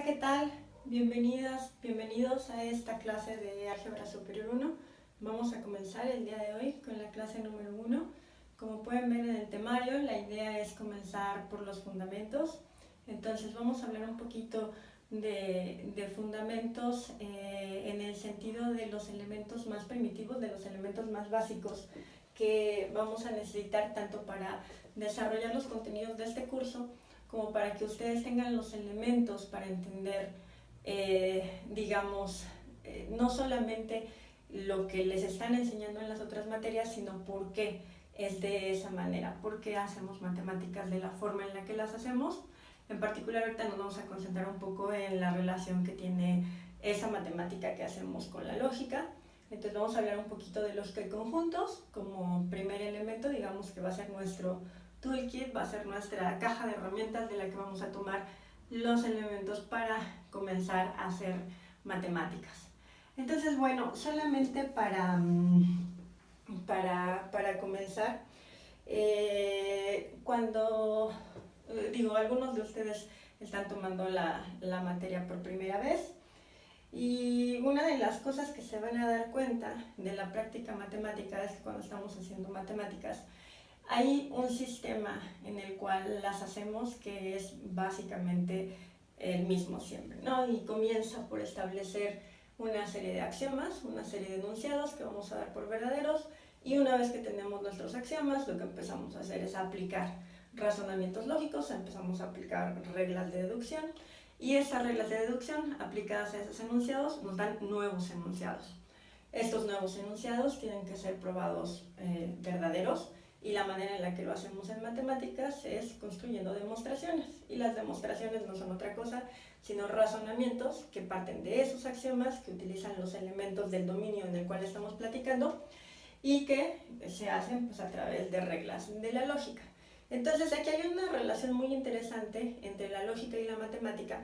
Hola, ¿qué tal? Bienvenidas, bienvenidos a esta clase de Álgebra Superior 1. Vamos a comenzar el día de hoy con la clase número 1. Como pueden ver en el temario, la idea es comenzar por los fundamentos. Entonces vamos a hablar un poquito de fundamentos en el sentido de los elementos más primitivos, de los elementos más básicos que vamos a necesitar tanto para desarrollar los contenidos de este curso como para que ustedes tengan los elementos para entender, no solamente lo que les están enseñando en las otras materias, sino por qué es de esa manera, por qué hacemos matemáticas de la forma en la que las hacemos. En particular, ahorita nos vamos a concentrar un poco en la relación que tiene esa matemática que hacemos con la lógica. Entonces vamos a hablar un poquito de los que conjuntos como primer elemento, digamos que va a ser nuestro toolkit, va a ser nuestra caja de herramientas de la que vamos a tomar los elementos para comenzar a hacer matemáticas. Entonces, bueno, solamente para comenzar, algunos de ustedes están tomando la materia por primera vez, y una de las cosas que se van a dar cuenta de la práctica matemática es que cuando estamos haciendo matemáticas, hay un sistema en el cual las hacemos que es básicamente el mismo siempre, ¿no? Y comienza por establecer una serie de axiomas, una serie de enunciados que vamos a dar por verdaderos, y una vez que tenemos nuestros axiomas, lo que empezamos a hacer es aplicar razonamientos lógicos, empezamos a aplicar reglas de deducción, y esas reglas de deducción aplicadas a esos enunciados nos dan nuevos enunciados. Estos nuevos enunciados tienen que ser probados verdaderos, y la manera en la que lo hacemos en matemáticas es construyendo demostraciones, y las demostraciones no son otra cosa sino razonamientos que parten de esos axiomas, que utilizan los elementos del dominio en el cual estamos platicando y que se hacen pues a través de reglas de la lógica. Entonces aquí hay una relación muy interesante entre la lógica y la matemática,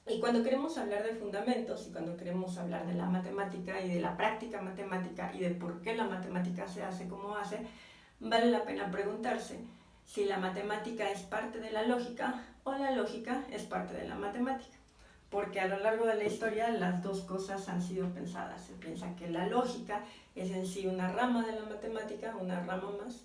y cuando queremos hablar de fundamentos y cuando queremos hablar de la matemática y de la práctica matemática y de por qué la matemática se hace como hace, vale la pena preguntarse si la matemática es parte de la lógica o la lógica es parte de la matemática, porque a lo largo de la historia las dos cosas han sido pensadas. Se piensa que la lógica es en sí una rama de la matemática, una rama más.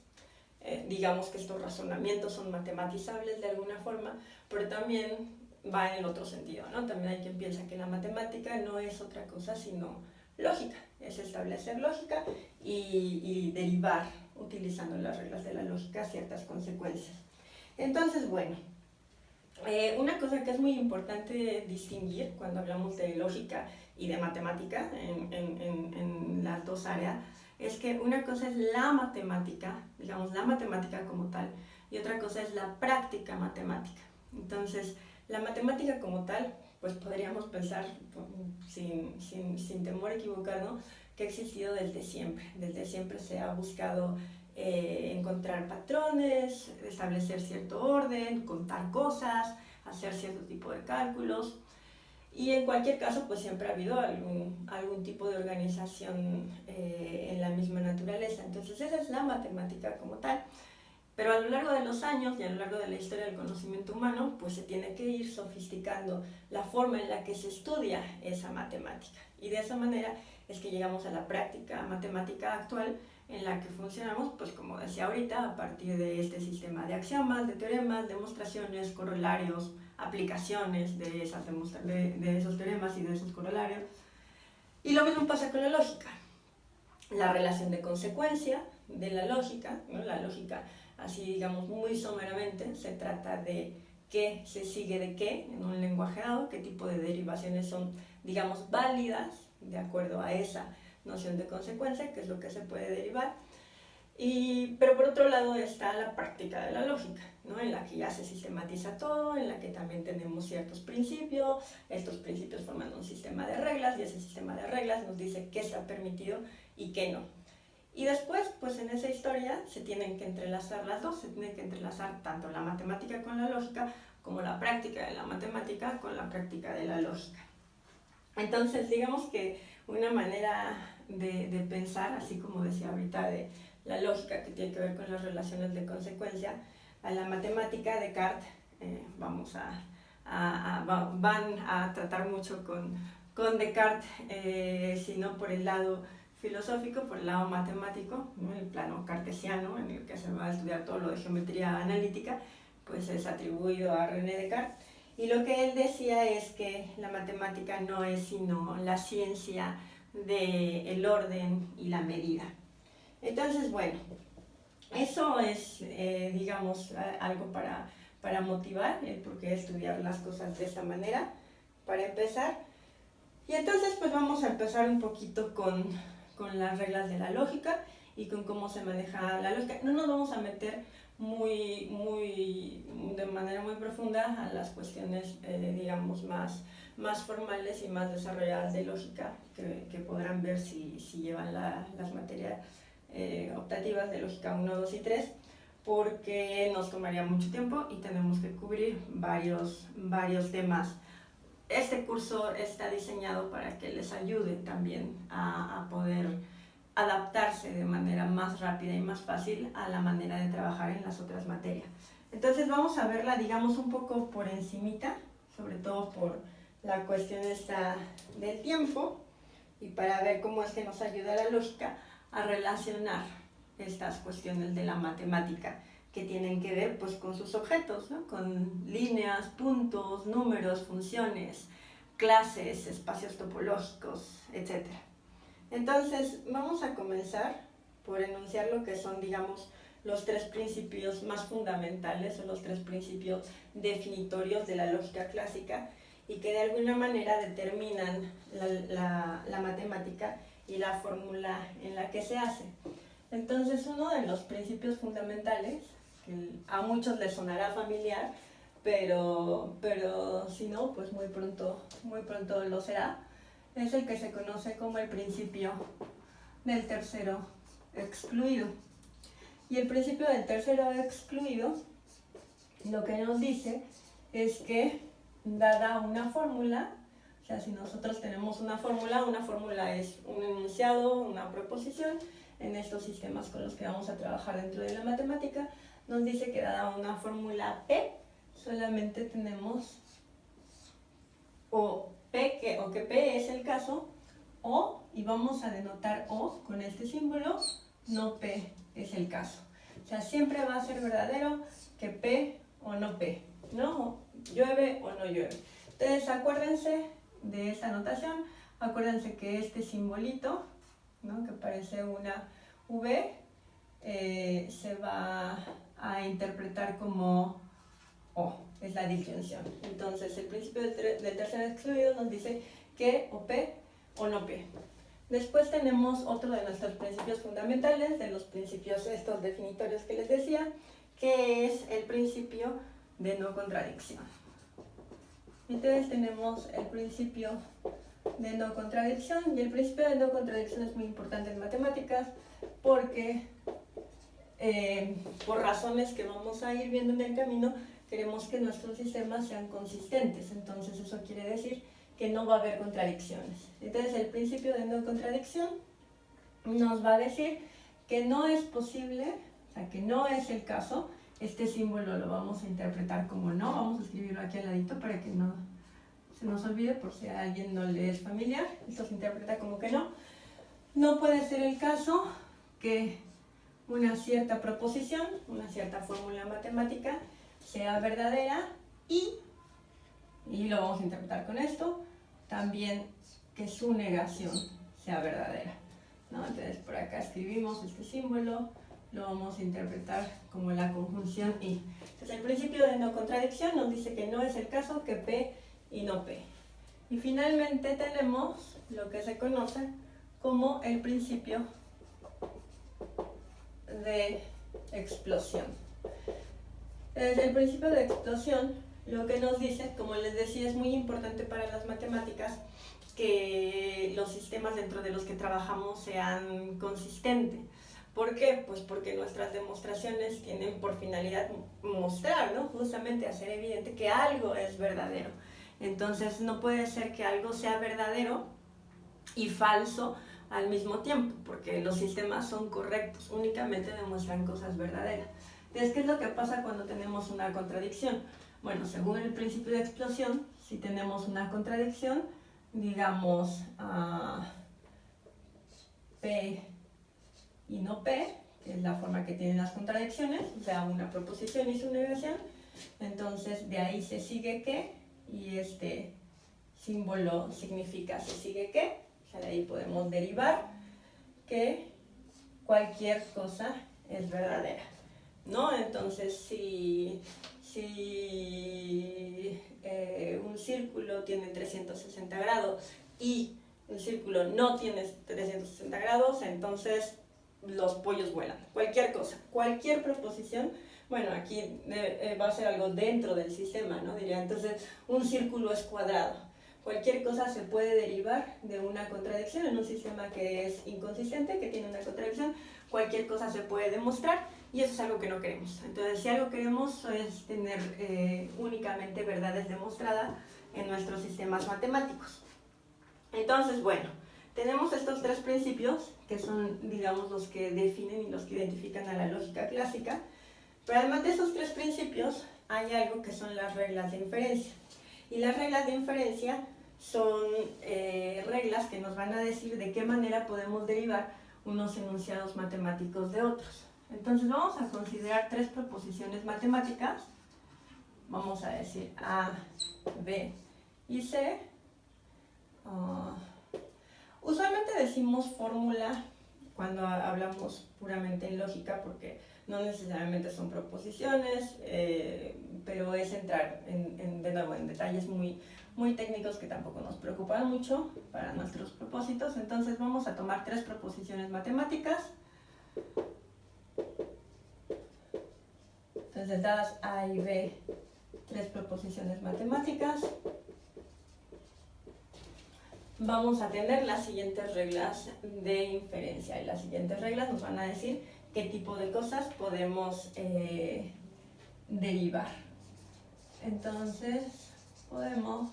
Digamos que estos razonamientos son matematizables de alguna forma, pero también va en el otro sentido, ¿no? También hay quien piensa que la matemática no es otra cosa sino lógica, es establecer lógica y derivar, utilizando las reglas de la lógica, ciertas consecuencias. Entonces, bueno, una cosa que es muy importante distinguir cuando hablamos de lógica y de matemática en las dos áreas es que una cosa es la matemática, digamos la matemática como tal, y otra cosa es la práctica matemática. Entonces, la matemática como tal, pues podríamos pensar, sin temor a equivocarnos, que ha existido desde siempre. Desde siempre se ha buscado encontrar patrones, establecer cierto orden, contar cosas, hacer cierto tipo de cálculos, y en cualquier caso pues siempre ha habido algún tipo de organización en la misma naturaleza. Entonces esa es la matemática como tal. Pero a lo largo de los años y a lo largo de la historia del conocimiento humano, pues se tiene que ir sofisticando la forma en la que se estudia esa matemática. Y de esa manera es que llegamos a la práctica matemática actual, en la que funcionamos, pues como decía ahorita, a partir de este sistema de axiomas, de teoremas, demostraciones, corolarios, aplicaciones de esos teoremas y de esos corolarios. Y lo mismo pasa con la lógica. La relación de consecuencia de la lógica, ¿no? La lógica, así digamos muy someramente, se trata de qué se sigue de qué en un lenguaje dado, qué tipo de derivaciones son, digamos, válidas de acuerdo a esa noción de consecuencia, que es lo que se puede derivar. Pero por otro lado está la práctica de la lógica, ¿no? En la que ya se sistematiza todo, en la que también tenemos ciertos principios, estos principios forman un sistema de reglas, y ese sistema de reglas nos dice qué está permitido y qué no. Y después, pues en esa historia se tienen que entrelazar las dos, se tienen que entrelazar tanto la matemática con la lógica, como la práctica de la matemática con la práctica de la lógica. Entonces, digamos que una manera de pensar, así como decía ahorita, de la lógica que tiene que ver con las relaciones de consecuencia, a la matemática, Descartes, vamos a van a tratar mucho con Descartes, sino por el lado filosófico, por el lado matemático, ¿no? El plano cartesiano, en el que se va a estudiar todo lo de geometría analítica, pues es atribuido a René Descartes. Y lo que él decía es que la matemática no es sino la ciencia del orden y la medida. Entonces, bueno, eso es, digamos, algo para motivar el por qué estudiar las cosas de esta manera, para empezar. Y entonces, pues vamos a empezar un poquito con las reglas de la lógica y con cómo se maneja la lógica. No nos vamos a meter de manera muy profunda a las cuestiones, digamos, más formales y más desarrolladas de lógica que podrán ver si llevan las materias optativas de lógica 1, 2 y 3, porque nos tomaría mucho tiempo y tenemos que cubrir varios temas. Este curso está diseñado para que les ayude también a poder adaptarse de manera más rápida y más fácil a la manera de trabajar en las otras materias. Entonces vamos a verla, digamos, un poco por encimita, sobre todo por la cuestión esta del tiempo, y para ver cómo es que nos ayuda la lógica a relacionar estas cuestiones de la matemática que tienen que ver pues con sus objetos, ¿no? Con líneas, puntos, números, funciones, clases, espacios topológicos, etc. Entonces vamos a comenzar por enunciar lo que son, digamos, los tres principios más fundamentales o los tres principios definitorios de la lógica clásica y que de alguna manera determinan la matemática y la fórmula en la que se hace. Entonces, uno de los principios fundamentales, que a muchos les sonará familiar, pero si no, pues muy pronto lo será, es el que se conoce como el principio del tercero excluido. Y el principio del tercero excluido lo que nos dice es que, dada una fórmula, o sea, si nosotros tenemos una fórmula es un enunciado, una proposición. En estos sistemas con los que vamos a trabajar dentro de la matemática, nos dice que dada una fórmula P, solamente tenemos que P es el caso, o, y vamos a denotar O con este símbolo, no P es el caso. O sea, siempre va a ser verdadero que P o no P, ¿no? Llueve o no llueve. Entonces, acuérdense de esta notación, acuérdense que este simbolito, ¿no? Que parece una V, se va a interpretar como O, es la disyunción. Entonces, el principio del tercero excluido nos dice que o P o no P. Después tenemos otro de nuestros principios fundamentales, de los principios estos definitorios que les decía, que es el principio de no contradicción. Entonces tenemos el principio de no contradicción, y el principio de no contradicción es muy importante en matemáticas porque por razones que vamos a ir viendo en el camino, queremos que nuestros sistemas sean consistentes. Entonces eso quiere decir que no va a haber contradicciones. Entonces el principio de no contradicción nos va a decir que no es posible, o sea, que no es el caso. Este símbolo lo vamos a interpretar como no, vamos a escribirlo aquí al ladito para que no se nos olvide por si a alguien no le es familiar. Esto se interpreta como que no. No puede ser el caso que una cierta proposición, una cierta fórmula matemática sea verdadera y lo vamos a interpretar con esto, también que su negación sea verdadera, ¿no? Entonces por acá escribimos este símbolo, lo vamos a interpretar como la conjunción y. Entonces el principio de no contradicción nos dice que no es el caso que P y no P. Y finalmente tenemos lo que se conoce como el principio de explosión. Entonces, el principio de explosión lo que nos dice, como les decía, es muy importante para las matemáticas que los sistemas dentro de los que trabajamos sean consistentes. ¿Por qué? Pues porque nuestras demostraciones tienen por finalidad mostrar, ¿no? Justamente hacer evidente que algo es verdadero. Entonces no puede ser que algo sea verdadero y falso al mismo tiempo, porque los sistemas son correctos, únicamente demuestran cosas verdaderas. Entonces, ¿qué es lo que pasa cuando tenemos una contradicción? Bueno, según el principio de explosión, si tenemos una contradicción, digamos P y no P, que es la forma que tienen las contradicciones, o sea, una proposición y su negación, entonces de ahí se sigue que, y este símbolo significa se sigue que, o sea, de ahí podemos derivar que cualquier cosa es verdadera, ¿no? Entonces, si un círculo tiene 360 grados y un círculo no tiene 360 grados, entonces los pollos vuelan. Cualquier cosa, cualquier proposición, bueno, aquí va a ser algo dentro del sistema, ¿no? Diría, entonces, un círculo es cuadrado. Cualquier cosa se puede derivar de una contradicción en un sistema que es inconsistente, que tiene una contradicción. Cualquier cosa se puede demostrar y eso es algo que no queremos. Entonces, si algo queremos es tener únicamente verdades demostradas en nuestros sistemas matemáticos. Entonces, bueno, tenemos estos tres principios que son, digamos, los que definen y los que identifican a la lógica clásica. Pero además de esos tres principios, hay algo que son las reglas de inferencia. Y las reglas de inferencia son reglas que nos van a decir de qué manera podemos derivar unos enunciados matemáticos de otros. Entonces vamos a considerar tres proposiciones matemáticas. Vamos a decir A, B y C. Usualmente decimos fórmula cuando hablamos puramente en lógica porque no necesariamente son proposiciones, pero es entrar de nuevo en detalles muy técnicos que tampoco nos preocupan mucho para nuestros propósitos. Entonces vamos a tomar tres proposiciones matemáticas. Entonces, dadas A y B, tres proposiciones matemáticas, vamos a tener las siguientes reglas de inferencia. Y las siguientes reglas nos van a decir qué tipo de cosas podemos derivar. Entonces, podemos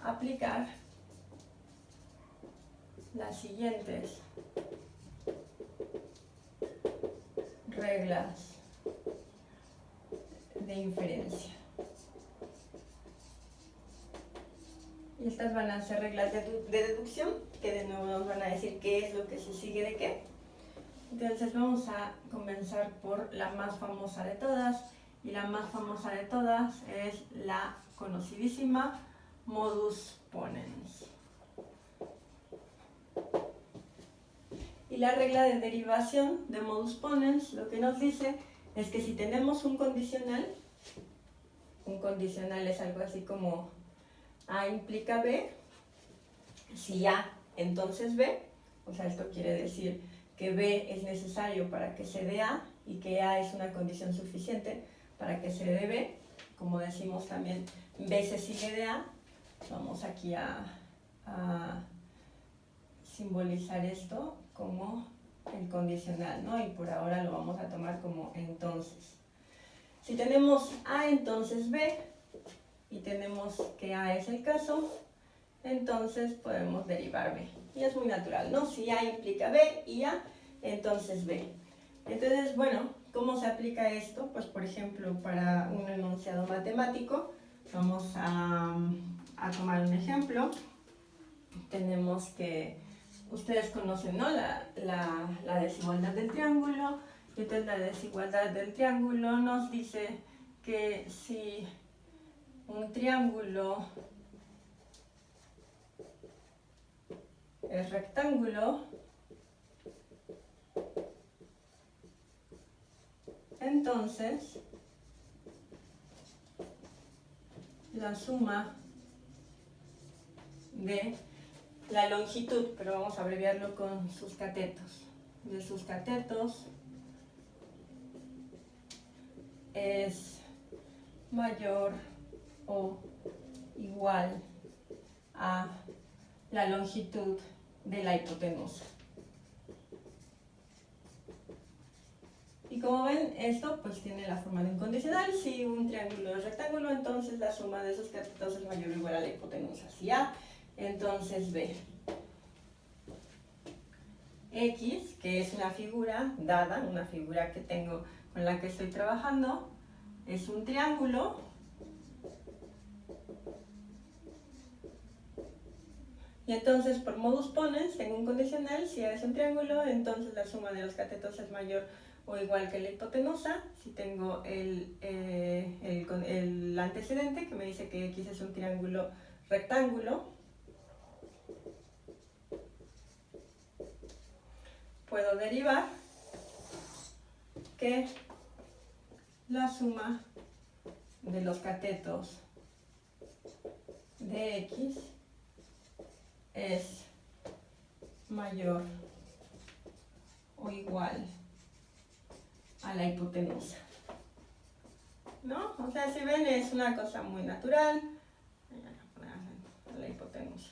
aplicar las siguientes reglas de inferencia. Y estas van a ser reglas de deducción, que de nuevo nos van a decir qué es lo que se sigue de qué. Entonces vamos a comenzar por la más famosa de todas, y la más famosa de todas es la conocidísima modus ponens. Y la regla de derivación de modus ponens lo que nos dice es que si tenemos un condicional es algo así como A implica B, si A, entonces B, o sea, esto quiere decir que B es necesario para que se dé A y que A es una condición suficiente para que se dé B. Como decimos también, B se sigue de A. Vamos aquí a simbolizar esto como el condicional, ¿no? Y por ahora lo vamos a tomar como entonces. Si tenemos A, entonces B, y tenemos que A es el caso, entonces podemos derivar B. Y es muy natural, ¿no? Si A implica B y A, entonces B. Entonces, bueno, ¿cómo se aplica esto? Pues, por ejemplo, para un enunciado matemático, vamos a tomar un ejemplo. Tenemos que, ustedes conocen, ¿no? La desigualdad del triángulo. Entonces, la desigualdad del triángulo nos dice que si un triángulo es rectángulo, entonces la suma de la longitud, pero vamos a abreviarlo con sus catetos, de sus catetos es mayor o igual a la longitud de la hipotenusa. Y como ven, esto pues tiene la forma de un condicional. Si un triángulo es rectángulo, entonces la suma de esos catetos es mayor o igual a la hipotenusa. Si A, entonces B. X, que es una figura dada, una figura que tengo con la que estoy trabajando, es un triángulo, y entonces por modus ponens, en un condicional, si es un triángulo, entonces la suma de los catetos es mayor o igual que la hipotenusa. Si tengo el antecedente que me dice que X es un triángulo rectángulo, puedo derivar que la suma de los catetos de X es mayor o igual a la hipotenusa, ¿no? O sea, si ven, es una cosa muy natural. La hipotenusa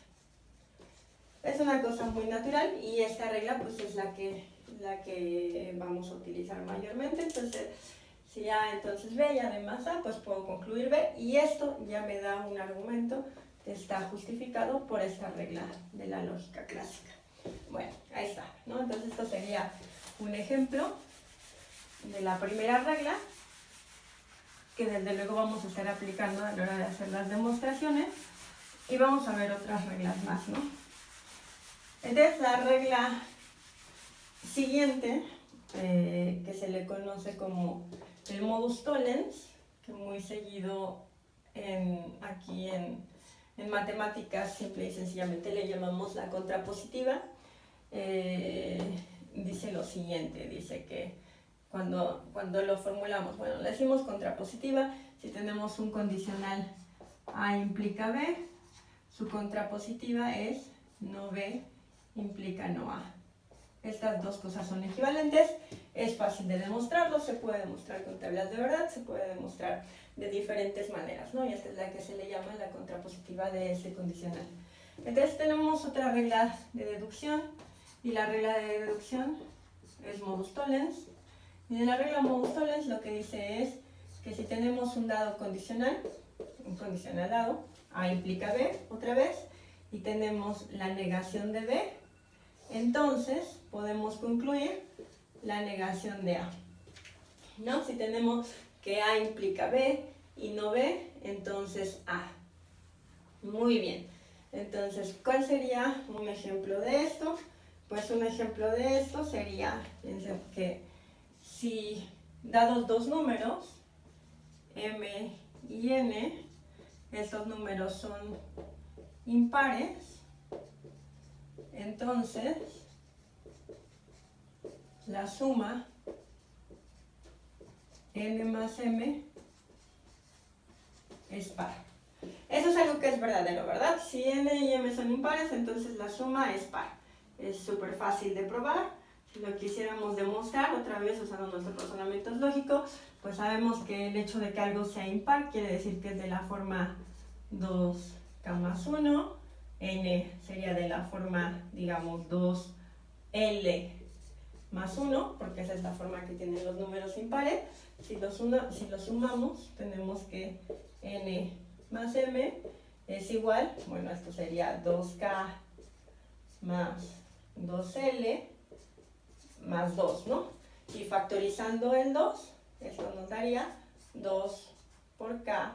es una cosa muy natural, y esta regla pues es la que vamos a utilizar mayormente. Entonces, si A entonces B y además A, pues puedo concluir B, y esto ya me da un argumento que está justificado por esta regla de la lógica clásica. Bueno, ahí está, ¿no? Entonces esto sería un ejemplo de la primera regla, que desde luego vamos a estar aplicando a la hora de hacer las demostraciones, y vamos a ver otras reglas más, ¿no? Entonces la regla siguiente, que se le conoce como el modus tollens, que muy seguido aquí en matemáticas simple y sencillamente le llamamos la contrapositiva, dice lo siguiente, dice que cuando lo formulamos, bueno, le decimos contrapositiva si tenemos un condicional A implica B, su contrapositiva es no B implica no A. Estas dos cosas son equivalentes, es fácil de demostrarlo, se puede demostrar con tablas de verdad, se puede demostrar de diferentes maneras, ¿no? Y esta es la que se le llama la contrapositiva de ese condicional. Entonces tenemos otra regla de deducción, y la regla de deducción es modus tollens. Y en la regla modus tollens lo que dice es que si tenemos un dado condicional, un condicional dado, A implica B otra vez, y tenemos la negación de B, entonces podemos concluir la negación de A, ¿no? Si tenemos que A implica B y no B, entonces A. Muy bien. Entonces, ¿cuál sería un ejemplo de esto? Pues un ejemplo de esto sería que si dados dos números, M y N, estos números son impares, entonces la suma N más M es par. Eso es algo que es verdadero, ¿verdad? Si N y M son impares, entonces la suma es par. Es súper fácil de probar. Si lo quisiéramos demostrar, otra vez usando nuestro razonamiento lógico, pues sabemos que el hecho de que algo sea impar quiere decir que es de la forma 2K más 1, N sería de la forma, digamos, 2L más 1, porque esa es la forma que tienen los números impares. Si los sumamos, tenemos que N más M es igual, bueno, esto sería 2K más 2L más 2, ¿no? Y factorizando el 2, esto nos daría 2 por K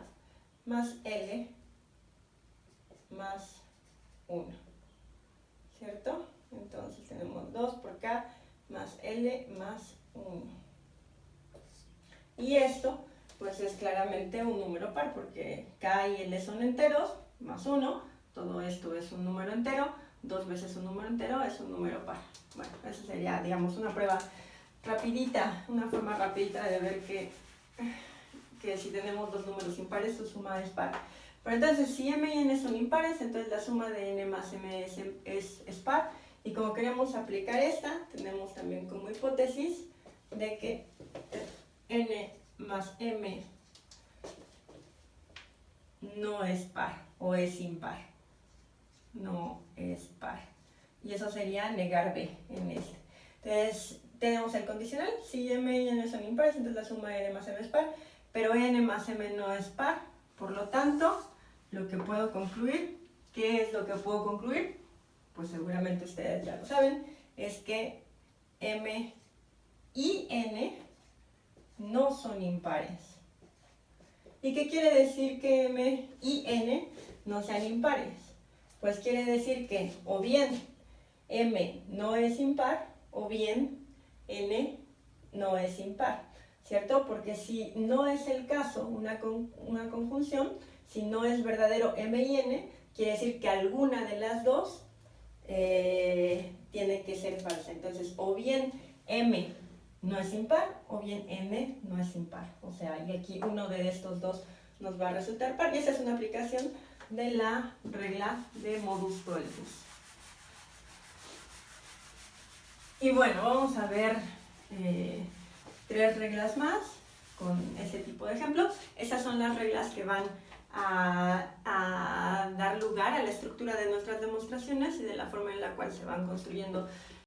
más L más 1, ¿cierto? Entonces tenemos 2 por K más L más 1. Y esto, pues es claramente un número par, porque K y L son enteros, más 1, todo esto es un número entero, 2 veces un número entero es un número par. Bueno, eso sería, digamos, una prueba rapidita, una forma rapidita de ver que si tenemos dos números impares, su suma es par. Pero entonces, si M y N son impares, entonces la suma de N más M es par. Y como queremos aplicar esta, tenemos también como hipótesis de que N más M no es par o es impar. No es par. Y eso sería negar B en este. Entonces, tenemos el condicional. Si M y N son impares, entonces la suma de N más M es par. Pero N más M no es par. Por lo tanto, lo que puedo concluir, ¿qué es lo que puedo concluir? Pues seguramente ustedes ya lo saben, es que M y N no son impares. ¿Y qué quiere decir que M y N no sean impares? Pues quiere decir que o bien M no es impar o bien N no es impar, ¿cierto? Porque si no es el caso, una conjunción, si no es verdadero M y N, quiere decir que alguna de las dos tiene que ser falsa. Entonces, o bien M no es impar o bien N no es impar. O sea, y aquí uno de estos dos nos va a resultar par. Y esa es una aplicación de la regla de modus tollens. Y bueno, vamos a ver 3 reglas más con ese tipo de ejemplos. Esas son las reglas que van a dar lugar a la estructura de nuestras demostraciones y de la forma en la cual se van construyendo